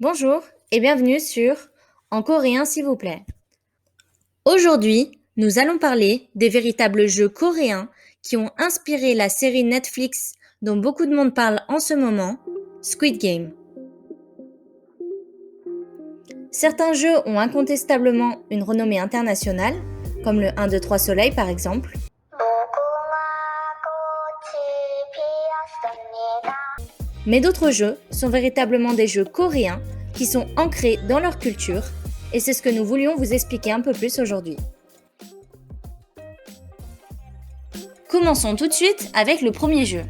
Bonjour et bienvenue sur En coréen s'il vous plaît. Aujourd'hui, nous allons parler des véritables jeux coréens qui ont inspiré la série Netflix dont beaucoup de monde parle en ce moment, Squid Game. Certains jeux ont incontestablement une renommée internationale, comme le 1, 2, 3 Soleil par exemple. Mais d'autres jeux sont véritablement des jeux coréens qui sont ancrés dans leur culture et c'est ce que nous voulions vous expliquer un peu plus aujourd'hui. Commençons tout de suite avec le premier jeu.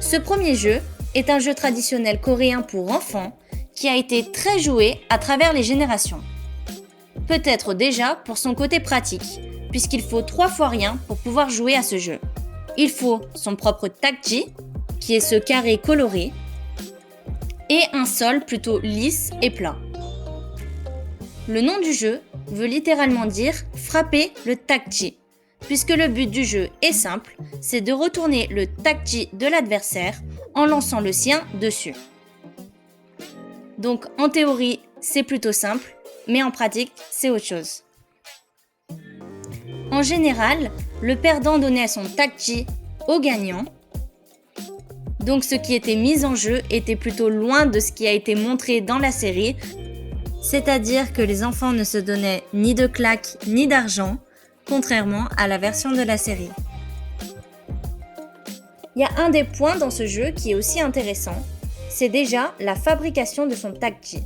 Ce premier jeu est un jeu traditionnel coréen pour enfants qui a été très joué à travers les générations. Peut-être déjà pour son côté pratique, puisqu'il faut 3 fois rien pour pouvoir jouer à ce jeu. Il faut son propre takji, qui est ce carré coloré, et un sol plutôt lisse et plat. Le nom du jeu veut littéralement dire frapper le takji, puisque le but du jeu est simple, c'est de retourner le takji de l'adversaire en lançant le sien dessus. Donc en théorie, c'est plutôt simple, mais en pratique, c'est autre chose. En général, le perdant donnait son takji au gagnant. Donc ce qui était mis en jeu était plutôt loin de ce qui a été montré dans la série, c'est-à-dire que les enfants ne se donnaient ni de claques ni d'argent, contrairement à la version de la série. Il y a un des points dans ce jeu qui est aussi intéressant, c'est déjà la fabrication de son takji,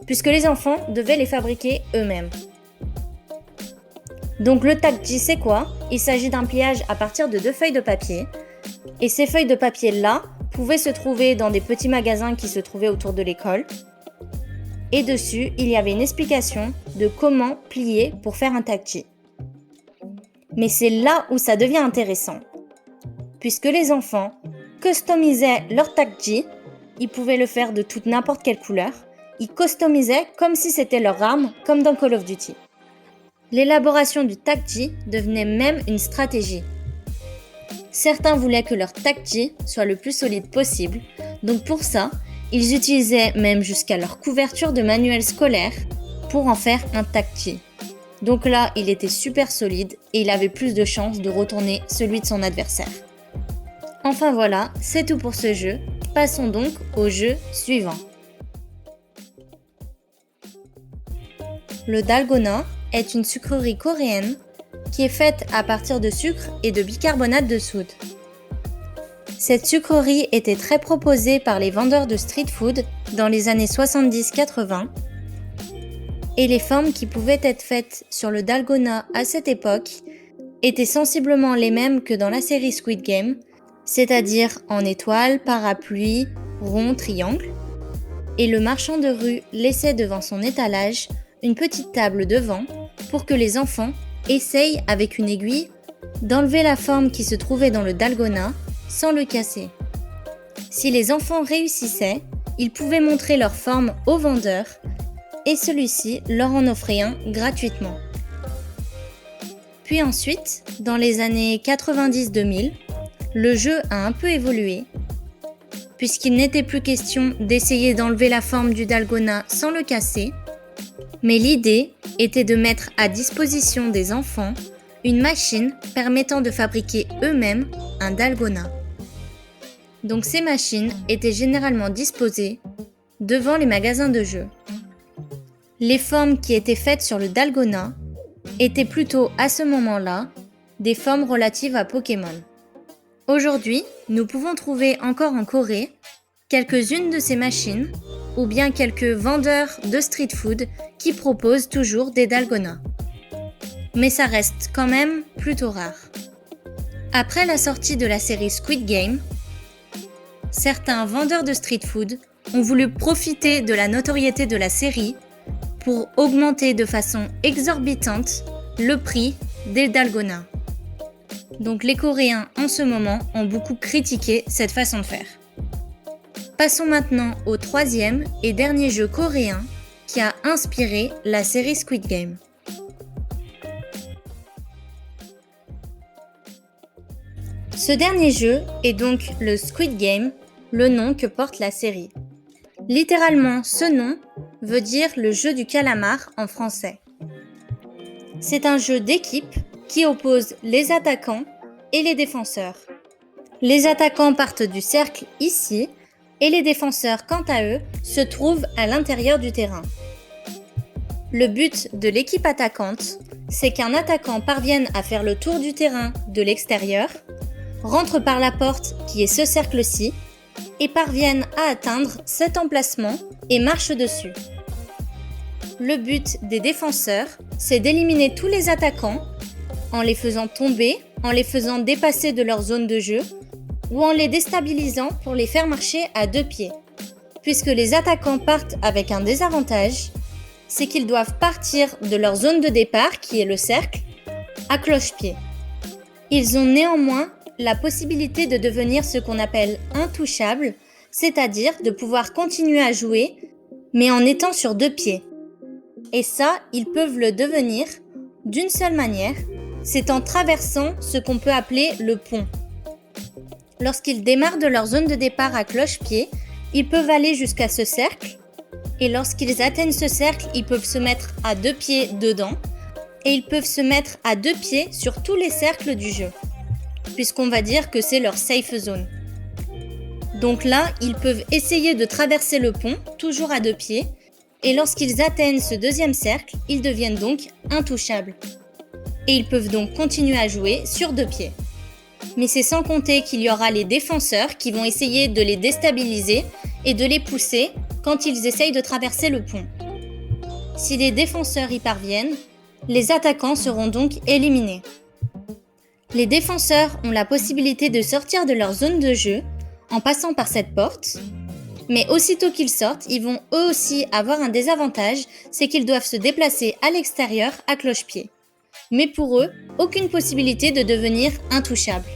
puisque les enfants devaient les fabriquer eux-mêmes. Donc le takji c'est quoi ? Il s'agit d'un pliage à partir de 2 feuilles de papier, et ces feuilles de papier-là pouvaient se trouver dans des petits magasins qui se trouvaient autour de l'école. Et dessus, il y avait une explication de comment plier pour faire un takji. Mais c'est là où ça devient intéressant. Puisque les enfants customisaient leur takji, ils pouvaient le faire de toute n'importe quelle couleur, ils customisaient comme si c'était leur arme, comme dans Call of Duty. L'élaboration du takji devenait même une stratégie. Certains voulaient que leur takji soit le plus solide possible, donc pour ça, ils utilisaient même jusqu'à leur couverture de manuels scolaires pour en faire un takji. Donc là, il était super solide et il avait plus de chances de retourner celui de son adversaire. Enfin voilà, c'est tout pour ce jeu. Passons donc au jeu suivant. Le dalgona est une sucrerie coréenne qui est faite à partir de sucre et de bicarbonate de soude. Cette sucrerie était très proposée par les vendeurs de street food dans les années 70-80 et les formes qui pouvaient être faites sur le dalgona à cette époque étaient sensiblement les mêmes que dans la série Squid Game, c'est-à-dire en étoile, parapluie, rond, triangle, et le marchand de rue laissait devant son étalage une petite table devant pour que les enfants essayent avec une aiguille d'enlever la forme qui se trouvait dans le dalgona sans le casser. Si les enfants réussissaient, ils pouvaient montrer leur forme au vendeur et celui-ci leur en offrait un gratuitement. Puis ensuite, dans les années 90-2000, le jeu a un peu évolué puisqu'il n'était plus question d'essayer d'enlever la forme du dalgona sans le casser, mais l'idée était de mettre à disposition des enfants une machine permettant de fabriquer eux-mêmes un dalgona. Donc ces machines étaient généralement disposées devant les magasins de jeux. Les formes qui étaient faites sur le dalgona étaient plutôt à ce moment-là des formes relatives à Pokémon. Aujourd'hui, nous pouvons trouver encore en Corée quelques-unes de ces machines ou bien quelques vendeurs de street food qui proposent toujours des dalgonas. Mais ça reste quand même plutôt rare. Après la sortie de la série Squid Game, certains vendeurs de street food ont voulu profiter de la notoriété de la série pour augmenter de façon exorbitante le prix des dalgonas. Donc les Coréens en ce moment ont beaucoup critiqué cette façon de faire. Passons maintenant au troisième et dernier jeu coréen qui a inspiré la série Squid Game. Ce dernier jeu est donc le Squid Game, le nom que porte la série. Littéralement, ce nom veut dire le jeu du calamar en français. C'est un jeu d'équipe qui oppose les attaquants et les défenseurs. Les attaquants partent du cercle ici et les défenseurs, quant à eux, se trouvent à l'intérieur du terrain. Le but de l'équipe attaquante, c'est qu'un attaquant parvienne à faire le tour du terrain de l'extérieur, rentre par la porte qui est ce cercle-ci et parvienne à atteindre cet emplacement et marche dessus. Le but des défenseurs, c'est d'éliminer tous les attaquants en les faisant tomber, en les faisant dépasser de leur zone de jeu ou en les déstabilisant pour les faire marcher à 2 pieds. Puisque les attaquants partent avec un désavantage, c'est qu'ils doivent partir de leur zone de départ, qui est le cercle, à cloche-pied. Ils ont néanmoins la possibilité de devenir ce qu'on appelle intouchables, c'est-à-dire de pouvoir continuer à jouer, mais en étant sur 2 pieds. Et ça, ils peuvent le devenir d'une seule manière, c'est en traversant ce qu'on peut appeler le pont. Lorsqu'ils démarrent de leur zone de départ à cloche-pied, ils peuvent aller jusqu'à ce cercle, et lorsqu'ils atteignent ce cercle, ils peuvent se mettre à 2 pieds dedans, et ils peuvent se mettre à 2 pieds sur tous les cercles du jeu, puisqu'on va dire que c'est leur safe zone. Donc là, ils peuvent essayer de traverser le pont, toujours à 2 pieds, et lorsqu'ils atteignent ce deuxième cercle, ils deviennent donc intouchables. Et ils peuvent donc continuer à jouer sur 2 pieds. Mais c'est sans compter qu'il y aura les défenseurs qui vont essayer de les déstabiliser et de les pousser quand ils essayent de traverser le pont. Si les défenseurs y parviennent, les attaquants seront donc éliminés. Les défenseurs ont la possibilité de sortir de leur zone de jeu en passant par cette porte, mais aussitôt qu'ils sortent, ils vont eux aussi avoir un désavantage, c'est qu'ils doivent se déplacer à l'extérieur à cloche-pied. Mais pour eux, aucune possibilité de devenir intouchables.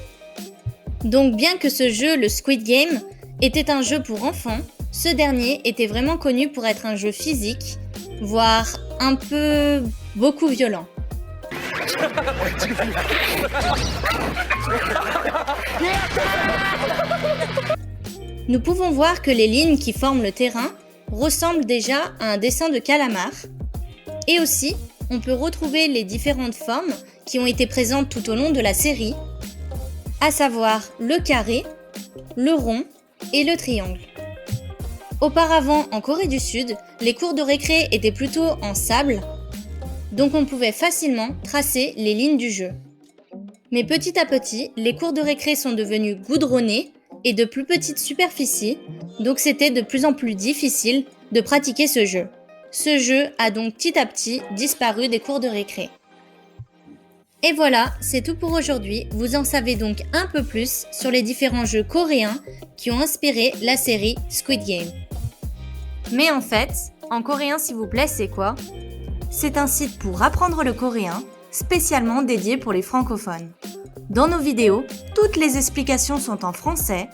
Donc bien que ce jeu, le Squid Game, était un jeu pour enfants, ce dernier était vraiment connu pour être un jeu physique, voire un peu beaucoup violent. Nous pouvons voir que les lignes qui forment le terrain ressemblent déjà à un dessin de calamar, et aussi on peut retrouver les différentes formes qui ont été présentes tout au long de la série, à savoir le carré, le rond et le triangle. Auparavant, en Corée du Sud, les cours de récré étaient plutôt en sable, donc on pouvait facilement tracer les lignes du jeu. Mais petit à petit, les cours de récré sont devenus goudronnés et de plus petites superficies, donc c'était de plus en plus difficile de pratiquer ce jeu. Ce jeu a donc petit à petit disparu des cours de récré. Et voilà, c'est tout pour aujourd'hui. Vous en savez donc un peu plus sur les différents jeux coréens qui ont inspiré la série Squid Game. Mais en fait, en coréen s'il vous plaît, c'est quoi ? C'est un site pour apprendre le coréen, spécialement dédié pour les francophones. Dans nos vidéos, toutes les explications sont en français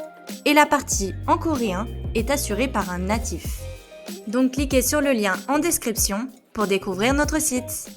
et la partie en coréen est assurée par un natif. Donc cliquez sur le lien en description pour découvrir notre site.